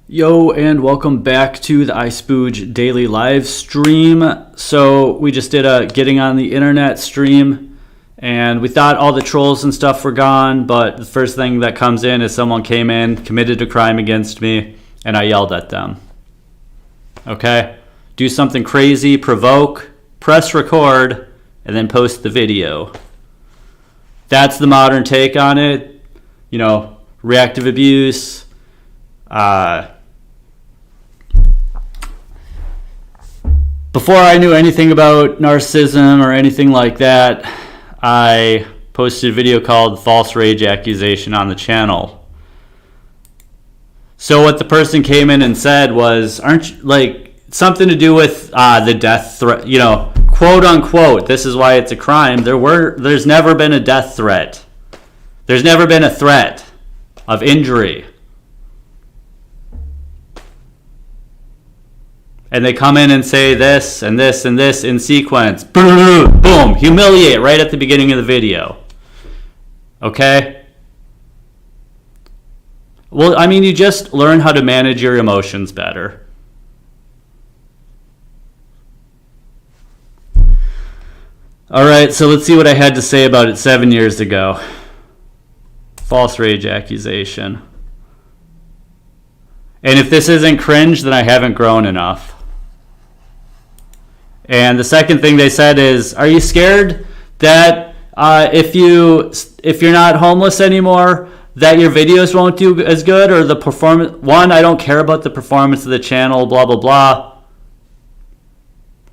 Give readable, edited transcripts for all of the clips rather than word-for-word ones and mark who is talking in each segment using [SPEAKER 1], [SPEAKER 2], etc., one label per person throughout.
[SPEAKER 1] Yo, and welcome back to the iSpooge daily live stream. So we just did a getting on the internet stream, and we thought all the trolls and stuff were gone, but the first thing that comes in is someone came in, committed a crime against me, and I yelled at them. Okay? Do something crazy, provoke, press record, and then post the video. That's the modern take on it. You know, reactive abuse. Before I knew anything about narcissism or anything like that, I posted a video called False Rage Accusation on the channel. So what the person came in and said was, aren't you, like, something to do with the death threat, you know, quote unquote, this is why it's a crime. There's never been a death threat. There's never been a threat of injury. And they come in and say this and this and this in sequence. Boom, boom, humiliate right at the beginning of the video. Okay? Well, I mean, you just learn how to manage your emotions better. All right, so let's see what I had to say about it 7 years ago. False rage accusation. And if this isn't cringe, then I haven't grown enough. And the second thing they said is, are you scared that if you're not homeless anymore, that your videos won't do as good, or the performance? One, I don't care about the performance of the channel, blah, blah, blah.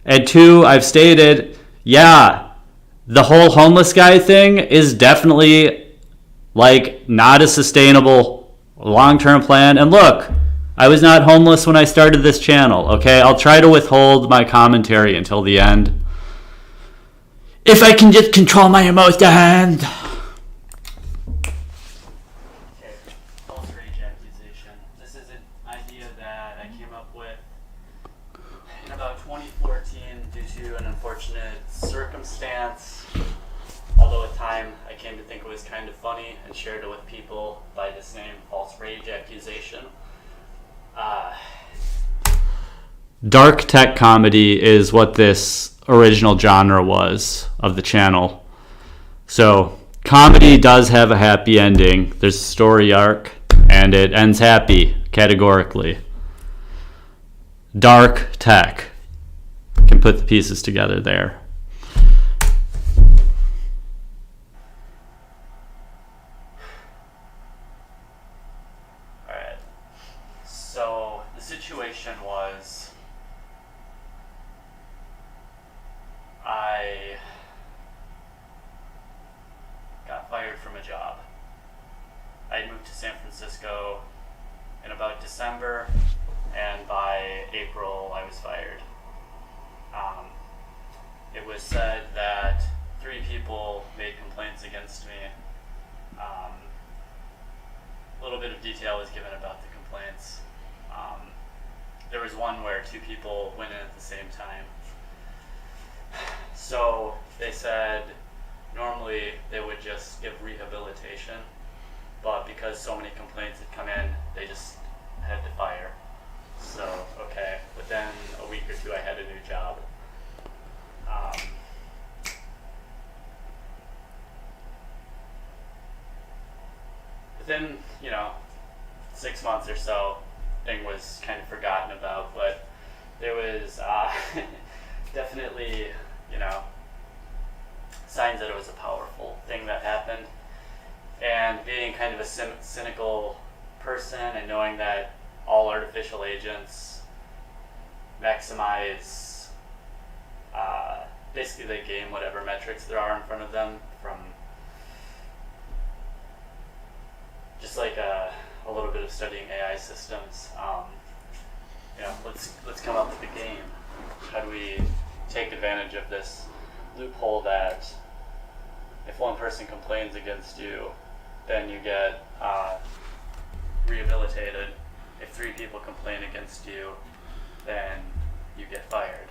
[SPEAKER 1] And two, I've stated, yeah, the whole homeless guy thing is definitely like not a sustainable long-term plan. And look, I was not homeless when I started this channel, okay? I'll try to withhold my commentary until the end. If I can just control my emotions.
[SPEAKER 2] Okay, false rage accusation. This is an idea that I came up with in about 2014 due to an unfortunate circumstance. Although at the time I came to think it was kind of funny and shared it with people by this name, false rage accusation.
[SPEAKER 1] Dark tech comedy is what this original genre was of the channel. So comedy does have a happy ending. There's a story arc, and it ends happy, categorically. Dark tech. Can put the pieces together there.
[SPEAKER 2] Alright. So the situation was I got fired from a job. I had moved to San Francisco in about December, and by April I was fired. It was said that 3 people made complaints against me. A little bit of detail was given about the complaints. There was one where 2 people went in at the same time. So they said normally they would just give rehabilitation, but because so many complaints had come in, they just had to fire. So, okay, within a week or 2 I had a new job. Within, 6 months or so, thing was kind of forgotten about, but there was definitely, signs that it was a powerful thing that happened. And being kind of a cynical person and knowing that all artificial agents maximize, basically they gain whatever metrics there are in front of them from just like a little bit of studying AI systems. Let's come up with a game. How do we take advantage of this loophole that if one person complains against you, then you get rehabilitated. If 3 people complain against you, then you get fired.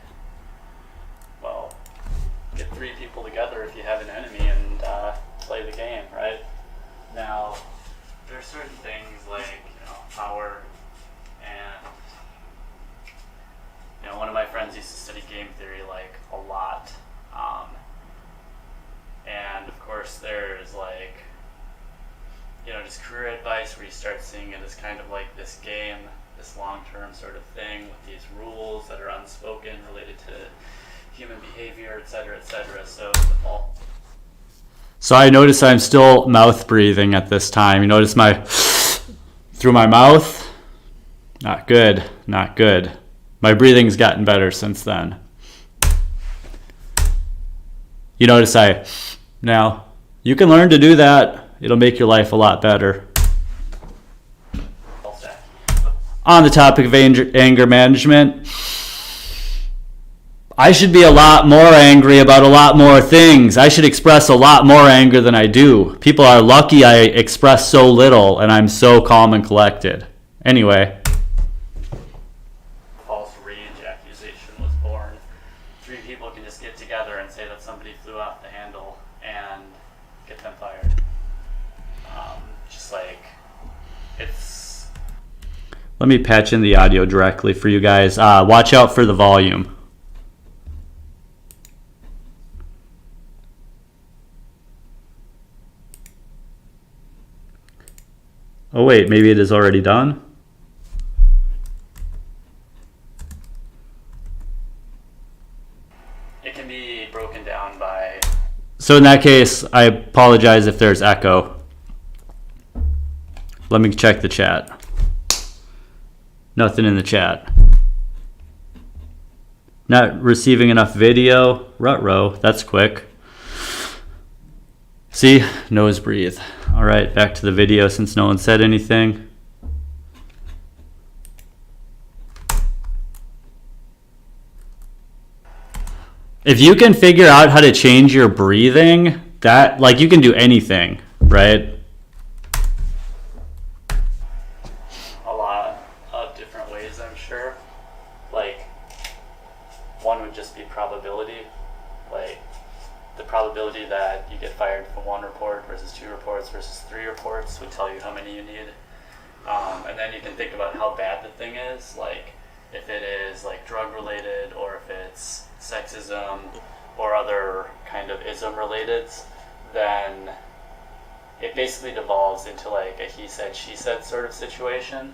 [SPEAKER 2] Well, get 3 people together if you have an enemy and play the game, right? Now, there are certain things like power and used to study game theory like a lot. And of course there's like, just career advice where you start seeing it as kind of like this game, this long-term sort of thing with these rules that are unspoken related to human behavior, et cetera, et cetera.
[SPEAKER 1] So I notice I'm still mouth breathing at this time. You notice through my mouth? Not good, not good. My breathing's gotten better since then. You notice now, you can learn to do that. It'll make your life a lot better. On the topic of anger management, I should be a lot more angry about a lot more things. I should express a lot more anger than I do. People are lucky I express so little and I'm so calm and collected. Anyway.
[SPEAKER 2] False rage accusation was born. 3 people can just get together and say that somebody flew off the handle and get them fired.
[SPEAKER 1] Let me patch in the audio directly for you guys. Watch out for the volume. Oh wait, maybe it is already done?
[SPEAKER 2] It can be broken down by...
[SPEAKER 1] So in that case, I apologize if there's echo. Let me check the chat. Nothing in the chat. Not receiving enough video. Ruh-roh, that's quick. See? Nose breathe. All right, back to the video since no one said anything. If you can figure out how to change your breathing, you can do anything, right?
[SPEAKER 2] One would just be probability, like the probability that you get fired from 1 report versus 2 reports versus 3 reports would tell you how many you need. And then you can think about how bad the thing is, like if it is like drug related or if it's sexism or other kind of ism related, then it basically devolves into like a he said, she said sort of situation.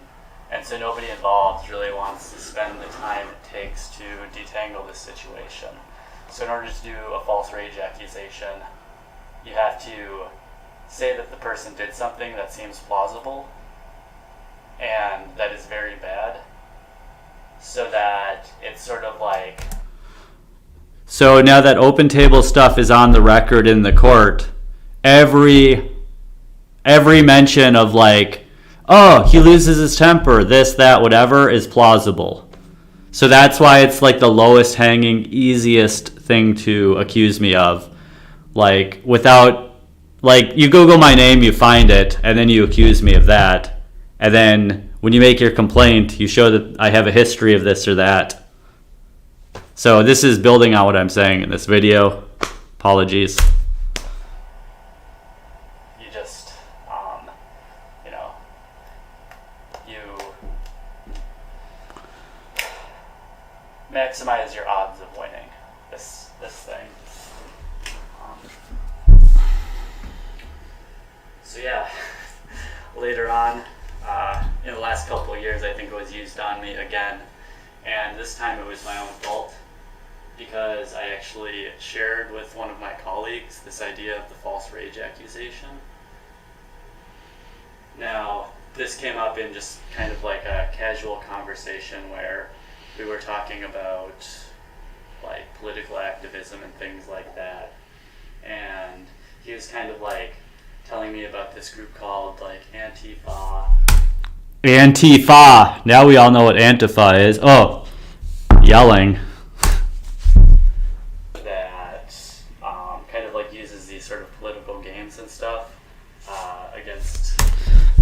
[SPEAKER 2] And so nobody involved really wants to spend the time it takes to detangle this situation. So in order to do a false rage accusation, you have to say that the person did something that seems plausible and that is very bad, so that it's sort of like...
[SPEAKER 1] So now that open table stuff is on the record in the court, every mention of like, oh, he loses his temper, this, that, whatever, is plausible. So that's why it's like the lowest hanging, easiest thing to accuse me of. Like, without, like, you Google my name, you find it, and then you accuse me of that. And then when you make your complaint, you show that I have a history of this or that. So this is building on what I'm saying in this video. Apologies.
[SPEAKER 2] Maximize your odds of winning this thing. So yeah, later on, in the last couple of years, I think it was used on me again, and this time it was my own fault because I actually shared with one of my colleagues this idea of the false rage accusation. Now, this came up in just kind of like a casual conversation where we were talking about like political activism and things like that, and he was kind of like telling me about this group called like Antifa.
[SPEAKER 1] Antifa. Now we all know what Antifa is. Oh, yelling.
[SPEAKER 2] That kind of like uses these sort of political games and stuff against.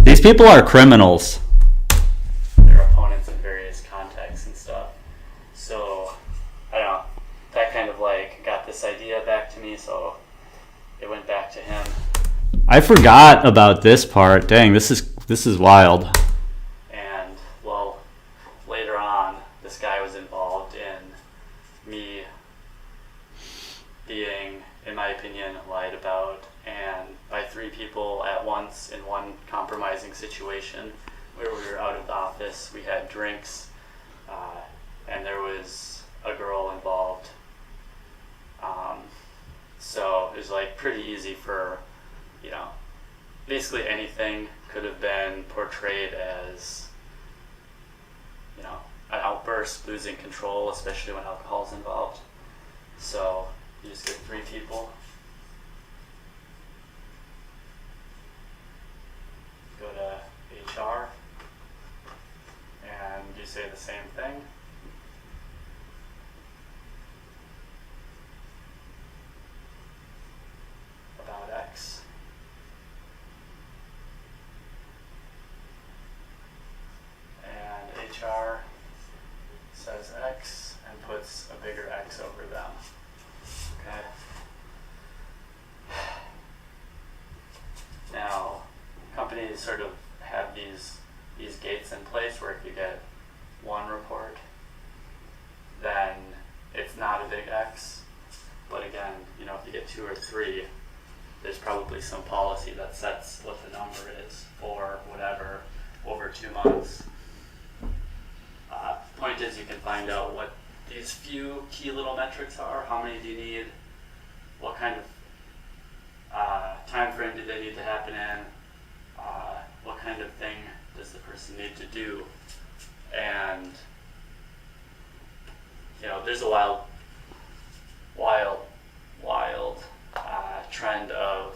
[SPEAKER 1] These people are criminals.
[SPEAKER 2] Their opponents in various contexts and stuff. So, I don't know, that kind of like got this idea back to me, so it went back to him.
[SPEAKER 1] I forgot about this part. Dang, this is wild.
[SPEAKER 2] And, well, later on, this guy was involved in opinion, lied about, and by 3 people at once in one compromising situation where we were out of the office, we had drinks, and there was a girl involved. So it was like pretty easy for, basically anything could have been portrayed as, an outburst, losing control, especially when alcohol's involved. So you just get 3 people. Go to HR, and you say the same thing. About X. And HR says X and puts a bigger X over them. Okay. Now, companies sort of have these gates in place where if you get 1 report, then it's not a big X. But again, if you get 2 or 3, there's probably some policy that sets what the number is for whatever over 2 months. Point is, you can find out what these few key little metrics are. How many do you need? What kind of time frame do they need to happen in? What kind of thing does the person need to do? And there's a wild trend of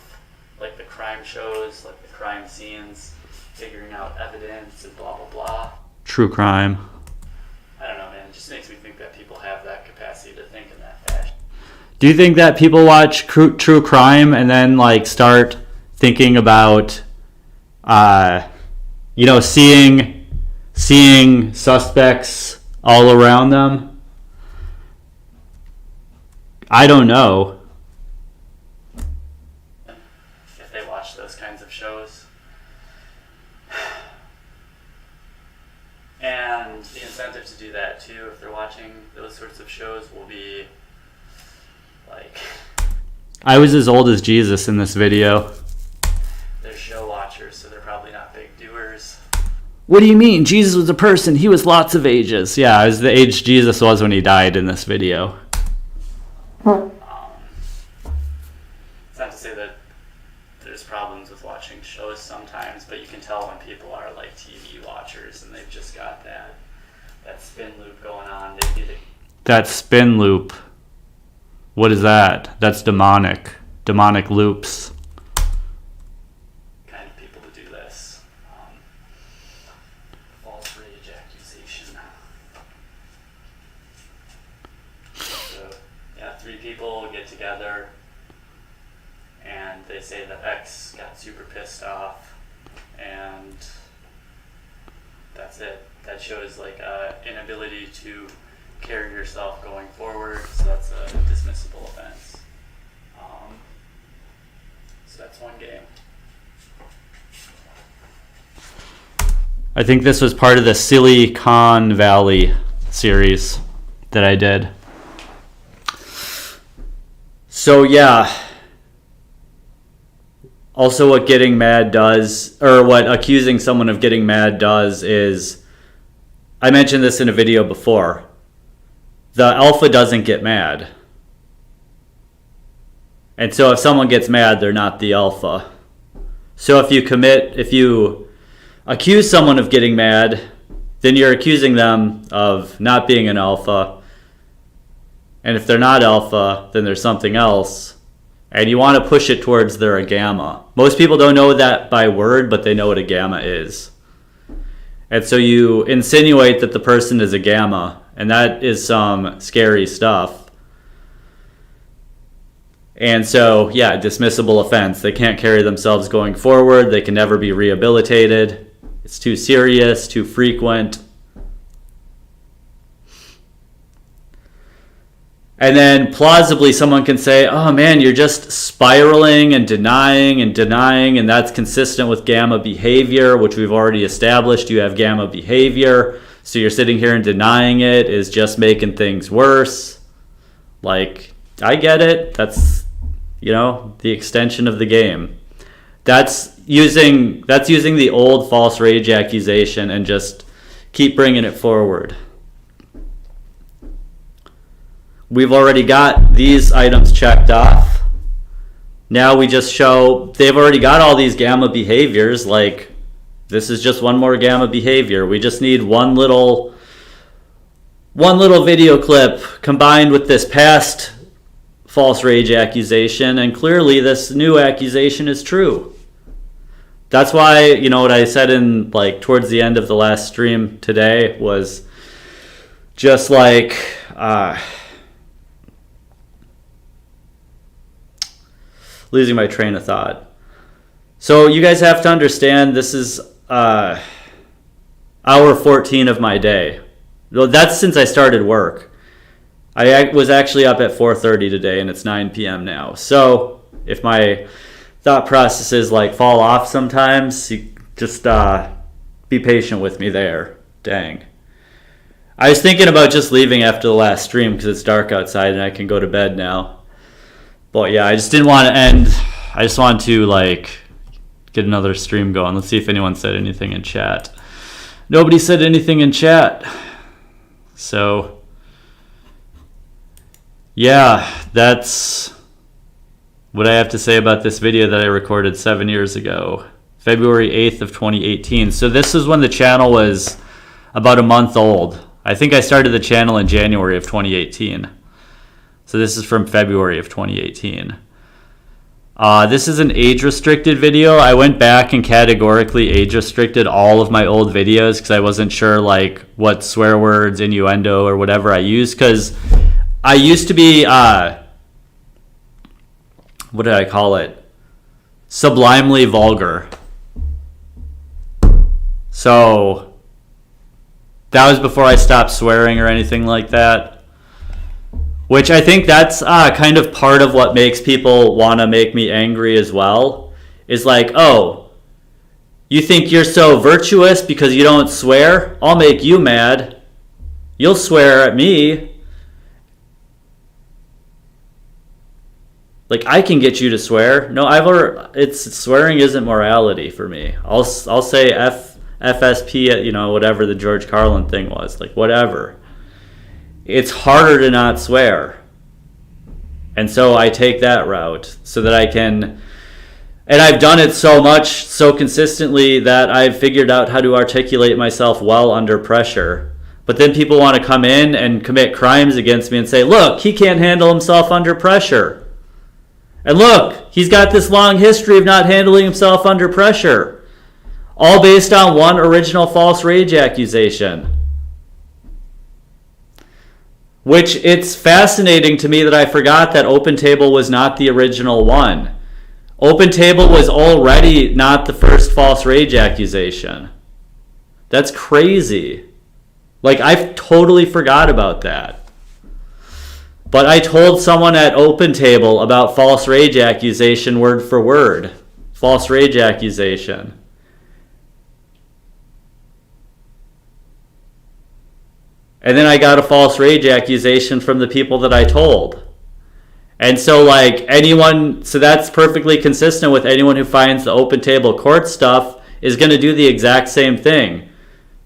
[SPEAKER 2] like the crime shows, like the crime scenes, figuring out evidence and blah blah blah.
[SPEAKER 1] True crime.
[SPEAKER 2] I don't know, man. It just makes me think that people have that capacity to think in that fashion.
[SPEAKER 1] Do you think that people watch true crime and then like start thinking about, seeing suspects all around them? I don't know.
[SPEAKER 2] If they watch those kinds of shows. And the incentive to do that too, if they're watching those sorts of shows, will be like...
[SPEAKER 1] I was as old as Jesus in this video.
[SPEAKER 2] They're show watchers, so they're probably not big doers.
[SPEAKER 1] What do you mean? Jesus was a person. He was lots of ages. Yeah, I was the age Jesus was when he died in this video.
[SPEAKER 2] It's not to say that there's problems with watching shows sometimes, but you can tell when people are like TV watchers and they've just got that spin loop going on.
[SPEAKER 1] That spin loop. What is that? That's demonic. Demonic loops.
[SPEAKER 2] Kind of people to do this. False rage accusation. So, 3 people get together and they say that X got super pissed off, and that's it. That shows like inability to carry yourself going forward, so that's a dismissible offense. So that's one game.
[SPEAKER 1] I think this was part of the Silicon Valley series that I did. So yeah. Also what getting mad does, or what accusing someone of getting mad does is, I mentioned this in a video before, the alpha doesn't get mad. And so if someone gets mad, they're not the alpha. So if you accuse someone of getting mad, then you're accusing them of not being an alpha. And if they're not alpha, then there's something else. And you want to push it towards they're a gamma. Most people don't know that by word, but they know what a gamma is. And so you insinuate that the person is a gamma, and that is some scary stuff. And so, yeah, dismissible offense. They can't carry themselves going forward. They can never be rehabilitated. It's too serious, too frequent. And then plausibly someone can say, oh man, you're just spiraling and denying, and that's consistent with gamma behavior, which we've already established. You have gamma behavior, so you're sitting here and denying it is just making things worse. Like, I get it. the extension of the game. That's using the old false rage accusation and just keep bringing it forward. We've already got these items checked off. Now we just show they've already got all these gamma behaviors. Like, this is just one more gamma behavior. We just need one little video clip combined with this past false rage accusation, and clearly this new accusation is true. That's why, what I said in towards the end of the last stream today was just losing my train of thought. So you guys have to understand, this is hour 14 of my day. Well, that's since I started work. I was actually up at 4:30 today, and it's 9 p.m. now. So if my thought processes fall off sometimes, you just be patient with me there. Dang. I was thinking about just leaving after the last stream because it's dark outside and I can go to bed now. But yeah, I just didn't want to end. I just wanted to get another stream going. Let's see if anyone said anything in chat. Nobody said anything in chat. So yeah, that's what I have to say about this video that I recorded 7 years ago, February 8th of 2018. So this is when the channel was about a month old. I think I started the channel in January of 2018. So this is from February of 2018. This is an age-restricted video. I went back and categorically age-restricted all of my old videos because I wasn't sure what swear words, innuendo, or whatever I used, because I used to be, what did I call it? Sublimely vulgar. So that was before I stopped swearing or anything like that. Which I think that's kind of part of what makes people want to make me angry as well. Is oh, you think you're so virtuous because you don't swear? I'll make you mad. You'll swear at me. I can get you to swear. No, swearing isn't morality for me. I'll say FSP, whatever the George Carlin thing was, whatever. It's harder to not swear. And so I take that route so that I can, and I've done it so much, so consistently that I've figured out how to articulate myself well under pressure. But then people want to come in and commit crimes against me and say, look, he can't handle himself under pressure. And look, he's got this long history of not handling himself under pressure. All based on one original false rage accusation. Which it's fascinating to me that I forgot that OpenTable was not the original one. OpenTable was already not the first false rage accusation. That's crazy. I totally forgot about that. But I told someone at OpenTable about false rage accusation word for word. False rage accusation. And then I got a false rage accusation from the people that I told. And so so that's perfectly consistent with anyone who finds the OpenTable court stuff is going to do the exact same thing.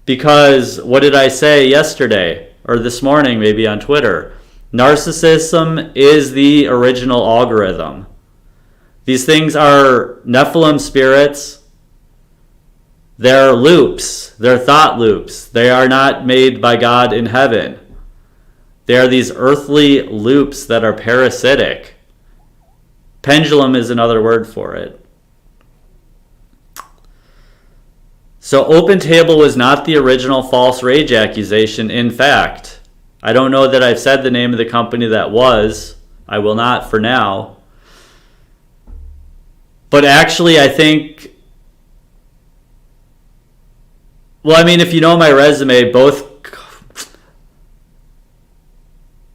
[SPEAKER 1] Because what did I say yesterday or this morning maybe on Twitter? Narcissism is the original algorithm. These things are Nephilim spirits. They're loops. They're thought loops. They are not made by God in heaven. They are these earthly loops that are parasitic. Pendulum is another word for it. So OpenTable was not the original false rage accusation. In fact, I don't know that I've said the name of the company that was. I will not for now. But actually, I think, if you know my resume,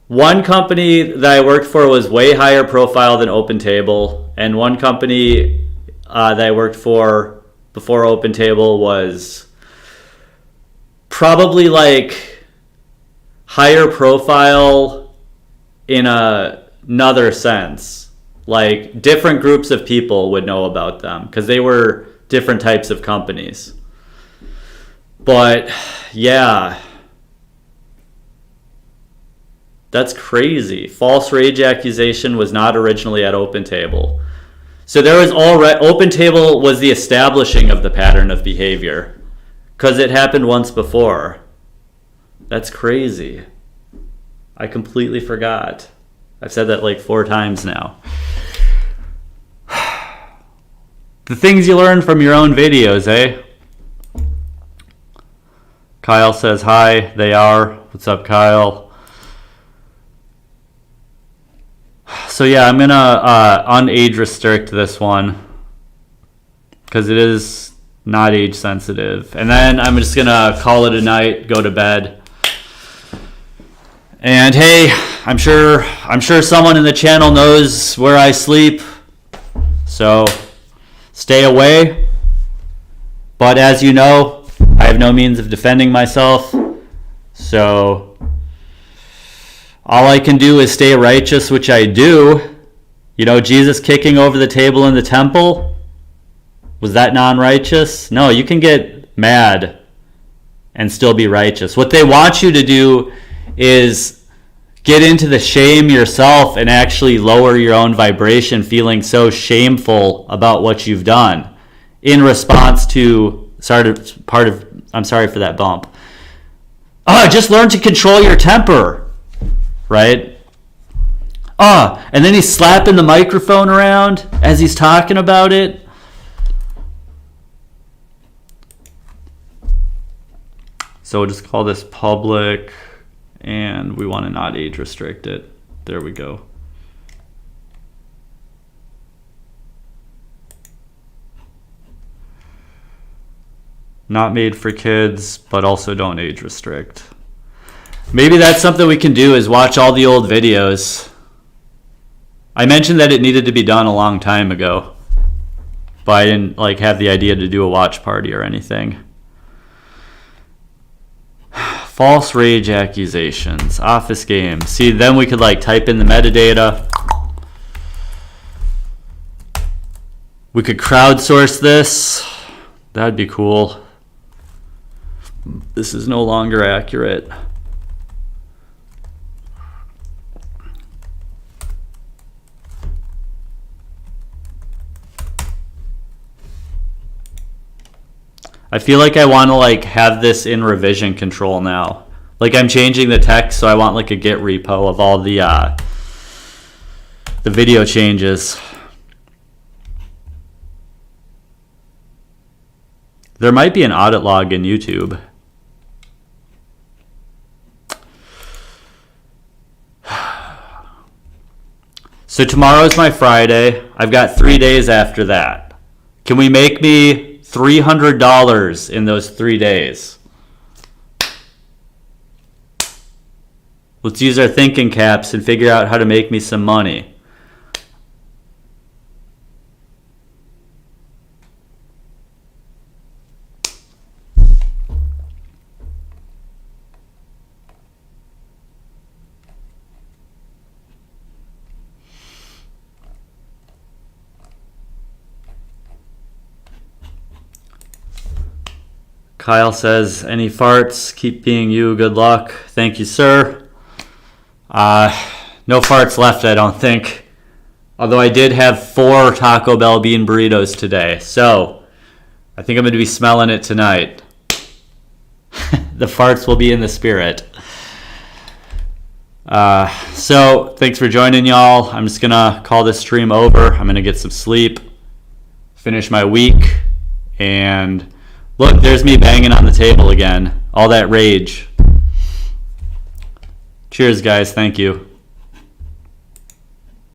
[SPEAKER 1] one company that I worked for was way higher profile than OpenTable, and one company that I worked for before OpenTable was probably higher profile in another sense. like different groups of people would know about them because they were different types of companies. But yeah, that's crazy. False rage accusation was not originally at OpenTable. So there was already, OpenTable was the establishing of the pattern of behavior because it happened once before. That's crazy. I completely forgot. I've said that like 4 times now. The things you learn from your own videos, eh? Kyle says hi. They are. What's up, Kyle? So yeah, I'm gonna unage restrict this one because it is not age sensitive, and then I'm just gonna call it a night, go to bed. And hey, I'm sure someone in the channel knows where I sleep, so stay away. But as you know, I have no means of defending myself, so all I can do is stay righteous, which I do. You know, Jesus kicking over the table in the temple, was that non-righteous? No, you can get mad and still be righteous. What they want you to do is get into the shame yourself and actually lower your own vibration, feeling so shameful about what you've done in response to I'm sorry for that bump. Just learn to control your temper, right? And then he's slapping the microphone around as he's talking about it. So we'll just call this public, and we want to not age restrict it. There we go. Not made for kids, but also don't age restrict. Maybe that's something we can do, is watch all the old videos. I mentioned that it needed to be done a long time ago, but I didn't have the idea to do a watch party or anything. False rage accusations, office games. See, then we could type in the metadata. We could crowdsource this. That'd be cool. This is no longer accurate. I feel like I want to have this in revision control now. I'm changing the text, so I want a Git repo of all the video changes. There might be an audit log in YouTube. So tomorrow's my Friday. I've got 3 days after that. Can we make me $300 in those 3 days? Let's use our thinking caps and figure out how to make me some money. Kyle says, any farts, keep being you, good luck. Thank you, sir. No farts left, I don't think. Although I did have 4 Taco Bell bean burritos today. So, I think I'm going to be smelling it tonight. The farts will be in the spirit. So, thanks for joining, y'all. I'm just going to call this stream over. I'm going to get some sleep, finish my week, and look, there's me banging on the table again. All that rage. Cheers, guys. Thank you.